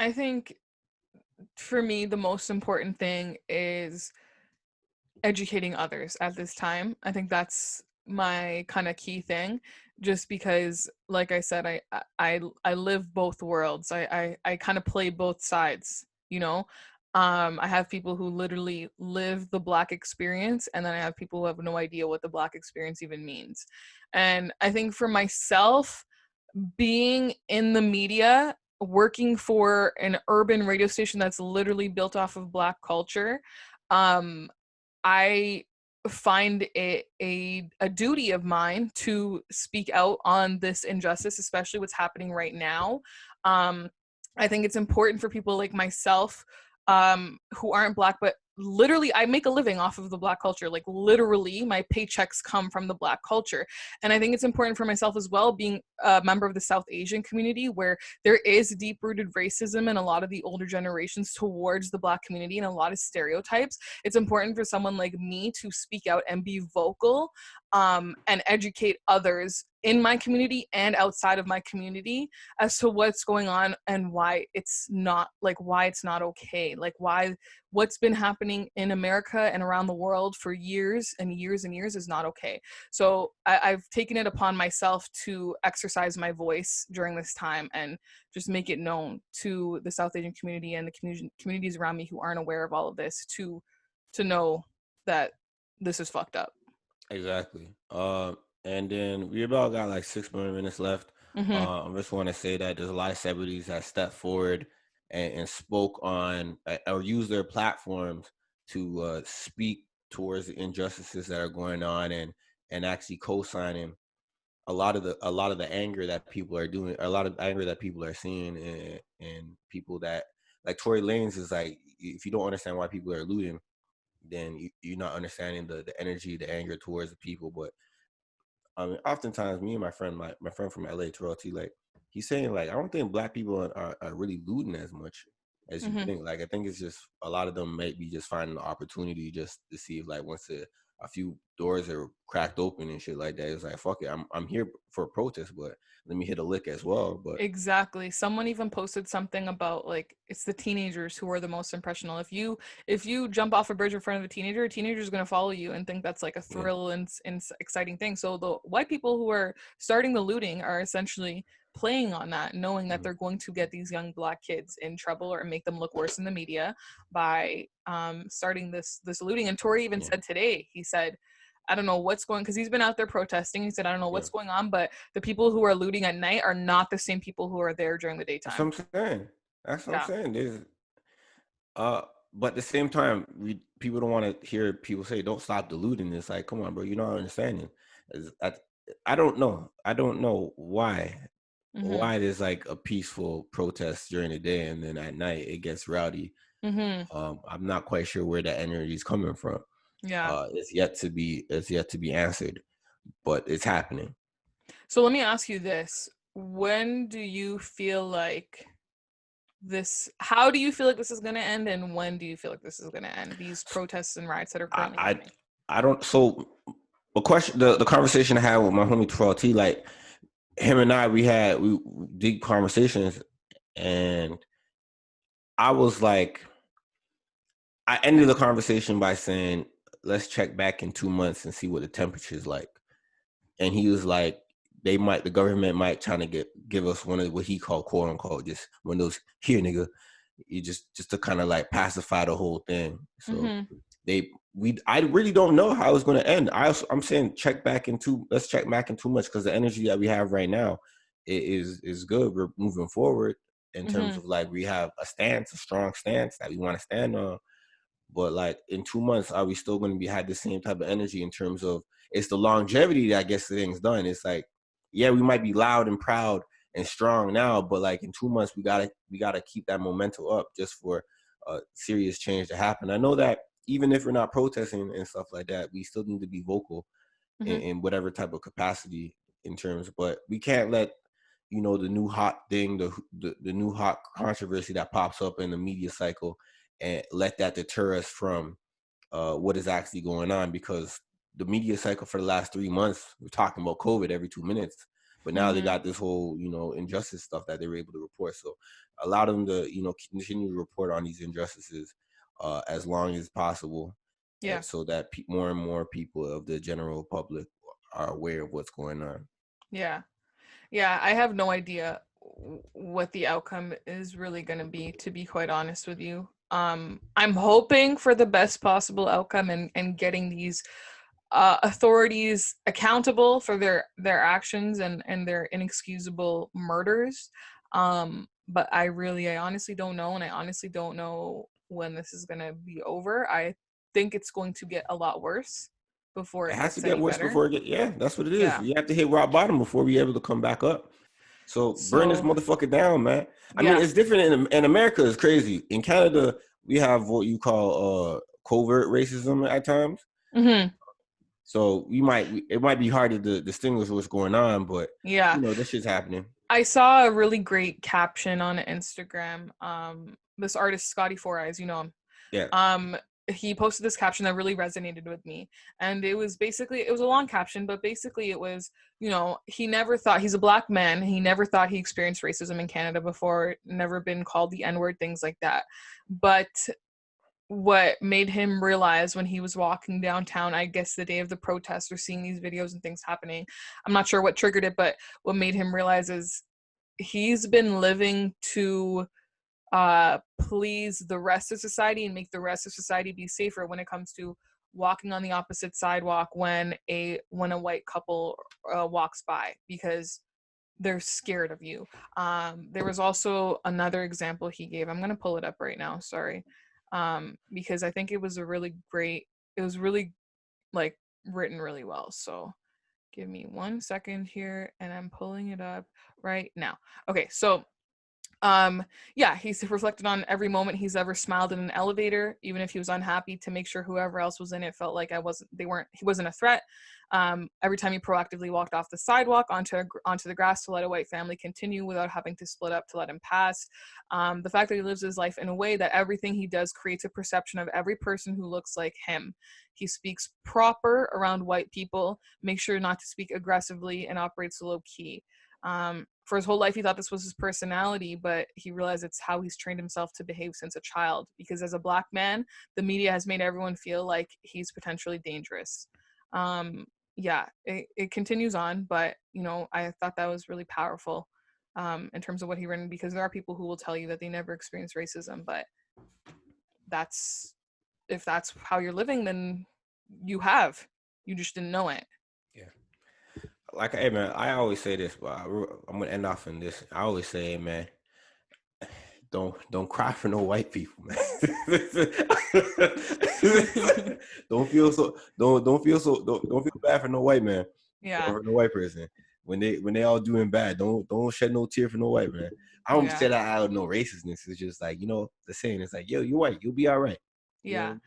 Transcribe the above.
I think for me, the most important thing is educating others at this time. I think that's my kind of key thing, just because, like I said, I live both worlds. I kind of play both sides, you know. I have people who literally live the Black experience, and then I have people who have no idea what the Black experience even means. And I think for myself, being in the media, working for an urban radio station that's literally built off of Black culture, um, I find it a duty of mine to speak out on this injustice, especially what's happening right now. Um, I think it's important for people like myself, who aren't Black, but literally I make a living off of the Black culture. Like literally my paychecks come from the Black culture. And I think it's important for myself as well, being a member of the South Asian community, where there is deep-rooted racism in a lot of the older generations towards the Black community and a lot of stereotypes. It's important for someone like me to speak out and be vocal, and educate others in my community and outside of my community as to what's going on and why it's not okay, like what's been happening in America and around the world for years and years and years is not okay. So I've taken it upon myself to exercise my voice during this time and just make it known to the South Asian community and the communities around me who aren't aware of all of this to know that this is fucked up. Exactly. And then we about got like 6 more minutes left. Mm-hmm. I just want to say that there's a lot of celebrities that stepped forward and spoke on or use their platforms to speak towards the injustices that are going on and actually co-signing a lot of the anger that people are doing, a lot of anger that people are seeing, and people that like Tory Lanez is like, if you don't understand why people are looting, then you're not understanding the energy, the anger towards the people. But I mean, oftentimes me and my friend from LA, Terrell T, like he's saying like, I don't think Black people are really looting as much as you Mm-hmm. think. Like I think it's just a lot of them might be just finding the opportunity just to see if like once a few doors are cracked open and shit like that, it's like fuck it, I'm here for a protest, but let me hit a lick as well. But Exactly. Someone even posted something about like it's the teenagers who are the most impressionable. If you jump off a bridge in front of a teenager is going to follow you and think that's like a yeah, thrill and exciting thing. So the white people who are starting the looting are essentially playing on that, knowing that mhm, they're going to get these young Black kids in trouble or make them look worse in the media by starting this looting. And Tory even yeah, said today, he said, I don't know what's going, because he's been out there protesting. He said, I don't know yeah. what's going on, but the people who are looting at night are not the same people who are there during the That's daytime. what I'm saying. That's what I'm Yeah. saying. Uh, but at the same time, people don't want to hear people say, "Don't stop the looting." It's like, come on, bro, you're not understanding. I, I don't know. I don't know why. Mhm. Why there's like a peaceful protest during the day and then at night it gets rowdy. Mhm. I'm not quite sure where that energy is coming from. Yeah. It's yet to be answered, but it's happening. So let me ask you this. When do you feel like how do you feel like this is going to end, and when do you feel like this is going to end, these protests and riots that are I currently I, happening? I don't. So the question, the conversation I had with my homie Terrell T, like him and I, we deep conversations, and I was like, I ended the conversation by saying, let's check back in 2 months and see what the temperature is like. And he was like, the government might try to give us one of what he called quote unquote just one of those here nigga, you just to kind of like pacify the whole thing. So Mhm. I really don't know how it's going to end. I'm saying let's check back in 2 months, because the energy that we have right now is good. We're moving forward in terms Mhm. of like we have a strong stance that we want to stand on. But like in 2 months, are we still going to be had the same type of energy in terms of it's the longevity that gets the things done? It's like, yeah, we might be loud and proud and strong now, but like in 2 months, we gotta keep that momentum up just for serious change to happen. I know that even if we're not protesting and stuff like that, we still need to be vocal Mhm. in whatever type of capacity in terms. But we can't let the new hot thing, the new hot controversy that pops up in the media cycle, and let that deter us from what is actually going on. Because the media cycle for the last 3 months, we're talking about COVID every 2 minutes. But now they Mhm. got this whole, injustice stuff that they were able to report. So allow them to, continue to report on these injustices as long as possible, Yeah. so that more and more people of the general public are aware of what's going on. Yeah. Yeah, I have no idea what the outcome is really going to be, to be quite honest with you. I'm hoping for the best possible outcome, and getting these authorities accountable for their actions and their inexcusable murders. But I honestly don't know, and I honestly don't know when this is going to be over. I think it's going to get a lot worse before It it has to gets get any worse better. before it get. Yeah, that's what it is. Yeah. You have to hit rock bottom before we able to come back up. So burn this So, motherfucker down, man. I mean, yeah. it's different in America. It's crazy. In Canada, we have what you call covert racism at times. Mhm. So it might be hard to distinguish what's going on, but Yeah. this shit's happening. I saw a really great caption on Instagram. This artist Scotty Four Eyes, you know him. Yeah. Um, he posted this caption that really resonated with me, and it was a long caption, but basically it was, he never thought, he's a black man. He never thought he experienced racism in Canada before. Never been called the N-word, things like that. But what made him realize when he was walking downtown, I guess the day of the protest, or seeing these videos and things happening, I'm not sure what triggered it, but what made him realize is he's been living to please the rest of society and make the rest of society be safer when it comes to walking on the opposite sidewalk when a white couple walks by, because they're scared of you. There was also another example he gave. I'm gonna pull it up right now. Sorry, because I think it was a really great. It was really, like, written really well. So give me 1 second here, and I'm pulling it up right now. Okay, so yeah, he's reflected on every moment he's ever smiled in an elevator, even if he was unhappy, to make sure whoever else was in it felt like he wasn't a threat. Every time he proactively walked off the sidewalk onto the grass to let a white family continue without having to split up to let him pass. The fact that he lives his life in a way that everything he does creates a perception of every person who looks like him. He speaks proper around white people, makes sure not to speak aggressively, and operates low key. For his whole life, he thought this was his personality, but he realized it's how he's trained himself to behave since a child. Because as a black man, the media has made everyone feel like he's potentially dangerous. Yeah, it continues on, but I thought that was really powerful, in terms of what he written, because there are people who will tell you that they never experienced racism, but that's if that's how you're living, then you just didn't know it. Yeah. Like, hey man, I always say this, but I'm gonna end off in this. I always say, hey, man, don't cry for no white people, man. Don't feel bad for no white man Yeah, or no white person when they all doing bad. Don't shed no tear for no white man. I don't yeah, say that out of no racistness. It's just like, the saying. It's like, yo, you're white, you'll be all right. You know what I yeah. mean?